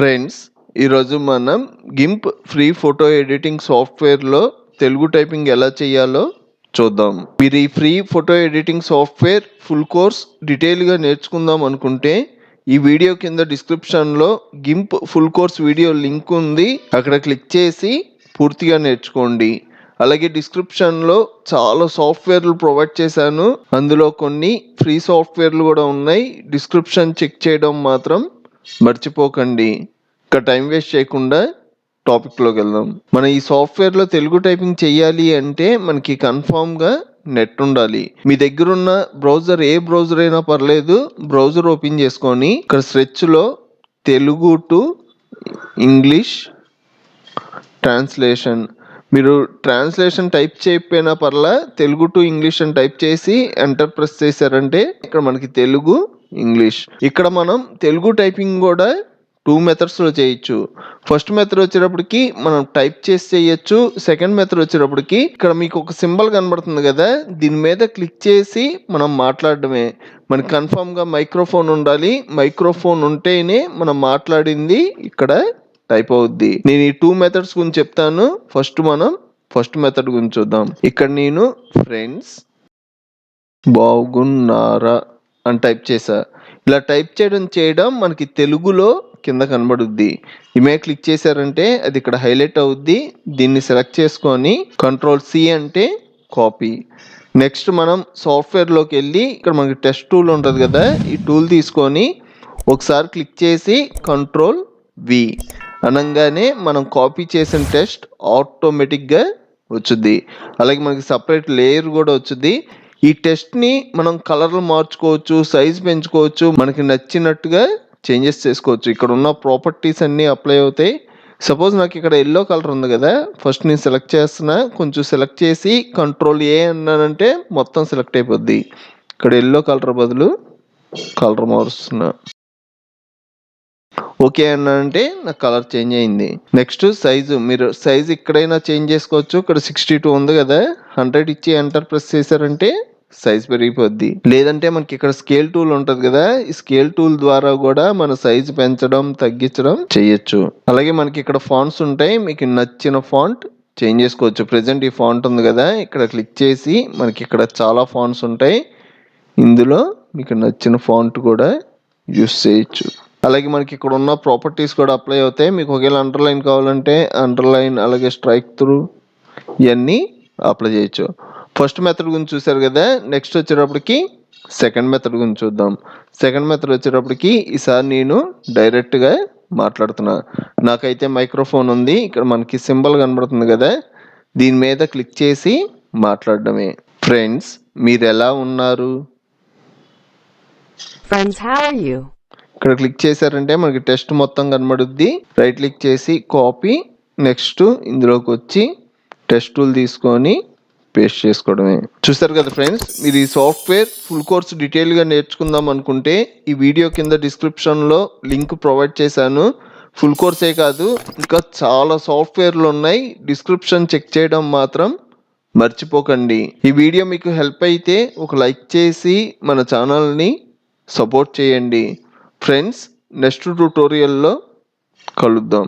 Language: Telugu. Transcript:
ఫ్రెండ్స్, ఈరోజు మనం గింప్ ఫ్రీ ఫోటో ఎడిటింగ్ సాఫ్ట్వేర్లో తెలుగు టైపింగ్ ఎలా చేయాలో చూద్దాం. మీరు ఈ free photo editing software full course డీటెయిల్గా నేర్చుకుందాం అనుకుంటే ఈ వీడియో కింద డిస్క్రిప్షన్లో గింప్ ఫుల్ కోర్స్ వీడియో లింక్ ఉంది. అక్కడ క్లిక్ చేసి పూర్తిగా నేర్చుకోండి. అలాగే డిస్క్రిప్షన్లో చాలా సాఫ్ట్వేర్లు ప్రొవైడ్ చేశాను. అందులో కొన్ని ఫ్రీ సాఫ్ట్వేర్లు కూడా ఉన్నాయి. డిస్క్రిప్షన్ చెక్ చేయడం మాత్రం మర్చిపోకండి. ఇంకా టైం వేస్ట్ చేయకుండా టాపిక్లోకి వెళ్దాం. మన ఈ సాఫ్ట్వేర్లో తెలుగు టైపింగ్ చేయాలి అంటే మనకి కన్ఫామ్గా నెట్ ఉండాలి. మీ దగ్గర ఉన్న బ్రౌజర్ ఏ బ్రౌజర్ అయినా పర్లేదు, బ్రౌజర్ ఓపెన్ చేసుకొని ఇక్కడ సెర్చ్లో తెలుగు టు ఇంగ్లీష్ ట్రాన్స్లేషన్, మీరు ట్రాన్స్లేషన్ టైప్ చేయకపోయినా పర్లా, తెలుగు టు ఇంగ్లీష్ అని టైప్ చేసి ఎంటర్ ప్రెస్ చేశారంటే ఇక్కడ మనకి తెలుగు ఇంగ్లీష్. ఇక్కడ మనం తెలుగు టైపింగ్ కూడా 2 మెథడ్స్లో చేయొచ్చు. ఫస్ట్ మెథడ్ వచ్చేటప్పటికి మనం టైప్ చేసి చేయొచ్చు. సెకండ్ మెథడ్ వచ్చేటప్పటికి ఇక్కడ మీకు ఒక సింబల్ కనబడుతుంది కదా, దీని మీద క్లిక్ చేసి మనం మాట్లాడడమే. మనకి కన్ఫామ్గా మైక్రోఫోన్ ఉండాలి. మైక్రోఫోన్ ఉంటేనే మనం మాట్లాడింది ఇక్కడ టైప్ అవుద్ది. నేను ఈ 2 మెథడ్స్ గురించి చెప్తాను. ఫస్ట్ మెథడ్ గురించి చూద్దాం. ఇక్కడ నేను ఫ్రెండ్స్ బాగున్నారా అని టైప్ చేసా. ఇలా టైప్ చేయడం మనకి తెలుగులో కింద కనబడుద్ది. ఇమే క్లిక్ చేశారంటే అది ఇక్కడ హైలైట్ అవుద్ది. దీన్ని సెలెక్ట్ చేసుకొని Ctrl+C అంటే కాపీ. నెక్స్ట్ మనం సాఫ్ట్వేర్లోకి వెళ్ళి ఇక్కడ మనకి టెస్ట్ టూల్ ఉంటుంది కదా, ఈ టూల్ తీసుకొని ఒకసారి క్లిక్ చేసి Ctrl+V అనగానే మనం కాపీ చేసిన టెస్ట్ ఆటోమేటిక్గా వచ్చుద్ది. అలాగే మనకి సపరేట్ లేయర్ కూడా వచ్చుద్ది. ఈ టెస్ట్ని మనం కలర్లు మార్చుకోవచ్చు, సైజ్ పెంచుకోవచ్చు, మనకి నచ్చినట్టుగా చేంజెస్ చేసుకోవచ్చు. ఇక్కడ ఉన్న ప్రాపర్టీస్ అన్నీ అప్లై అవుతాయి. సపోజ్ నాకు ఇక్కడ ఎల్లో కలర్ ఉంది కదా, ఫస్ట్ నేను సెలెక్ట్ చేస్తున్నా. కొంచెం సెలెక్ట్ చేసి Ctrl+A అన్నానంటే మొత్తం సెలెక్ట్ అయిపోద్ది. ఇక్కడ ఎల్లో కలర్ బదులు కలర్ మారుస్తున్నా. ఓకే అన్నానంటే నాకు కలర్ చేంజ్ అయింది. నెక్స్ట్ సైజు, మీరు సైజ్ ఎక్కడైనా చేంజ్ చేసుకోవచ్చు. ఇక్కడ 62 ఉంది కదా, 100 ఇచ్చి ఎంటర్ ప్రెస్ చేశారంటే సైజ్ పెరిగిపోద్ది. లేదంటే మనకి ఇక్కడ స్కేల్ టూల్ ఉంటుంది కదా, ఈ స్కేల్ టూల్ ద్వారా కూడా మన సైజ్ పెంచడం తగ్గించడం చేయొచ్చు. అలాగే మనకి ఇక్కడ ఫాంట్స్ ఉంటాయి. మీకు నచ్చిన ఫాంట్ చేంజ్ చేసుకోవచ్చు. ప్రెజెంట్ ఈ ఫాంట్ ఉంది కదా, ఇక్కడ క్లిక్ చేసి మనకి ఇక్కడ చాలా ఫాంట్స్ ఉంటాయి. ఇందులో మీకు నచ్చిన ఫాంట్ కూడా యూస్ చేయొచ్చు. అలాగే మనకి ఇక్కడ ఉన్న ప్రాపర్టీస్ కూడా అప్లై అవుతాయి. మీకు ఒకవేళ అండర్లైన్ కావాలంటే అండర్లైన్, అలాగే స్ట్రైక్ త్రూ, ఇవన్నీ అప్లై చేయొచ్చు. ఫస్ట్ మెథడ్ గురించి చూసారు కదా. నెక్స్ట్ వచ్చేటప్పటికి సెకండ్ మెథడ్ గురించి చూద్దాం. సెకండ్ మెథడ్ వచ్చేటప్పటికి ఈసారి నేను డైరెక్ట్గా మాట్లాడుతున్నా. నాకైతే మైక్రోఫోన్ ఉంది. ఇక్కడ మనకి సింబల్ కనబడుతుంది కదా, దీని మీద క్లిక్ చేసి మాట్లాడడమే. ఫ్రెండ్స్, మీరు ఎలా ఉన్నారు? ఇక్కడ క్లిక్ చేశారంటే మనకి టెస్ట్ మొత్తం కనబడుద్ది. రైట్ క్లిక్ చేసి కాపీ. నెక్స్ట్ ఇందులోకి వచ్చి టెస్ట్ టూల్ తీసుకొని పేస్ట్ చేసుకోవడమే. చూస్తారు కదా ఫ్రెండ్స్, మీరు ఈ సాఫ్ట్వేర్ ఫుల్ కోర్స్ డీటెయిల్గా నేర్చుకుందాం అనుకుంటే ఈ వీడియో కింద డిస్క్రిప్షన్లో లింక్ ప్రొవైడ్ చేశాను. ఫుల్ కోర్సే కాదు, ఇంకా చాలా సాఫ్ట్వేర్లు ఉన్నాయి. డిస్క్రిప్షన్ చెక్ చేయడం మాత్రం మర్చిపోకండి. ఈ వీడియో మీకు హెల్ప్ అయితే ఒక లైక్ చేసి మన ఛానల్ని సపోర్ట్ చేయండి. ఫ్రెండ్స్, నెక్స్ట్ ట్యూటోరియల్లో కలుద్దాం.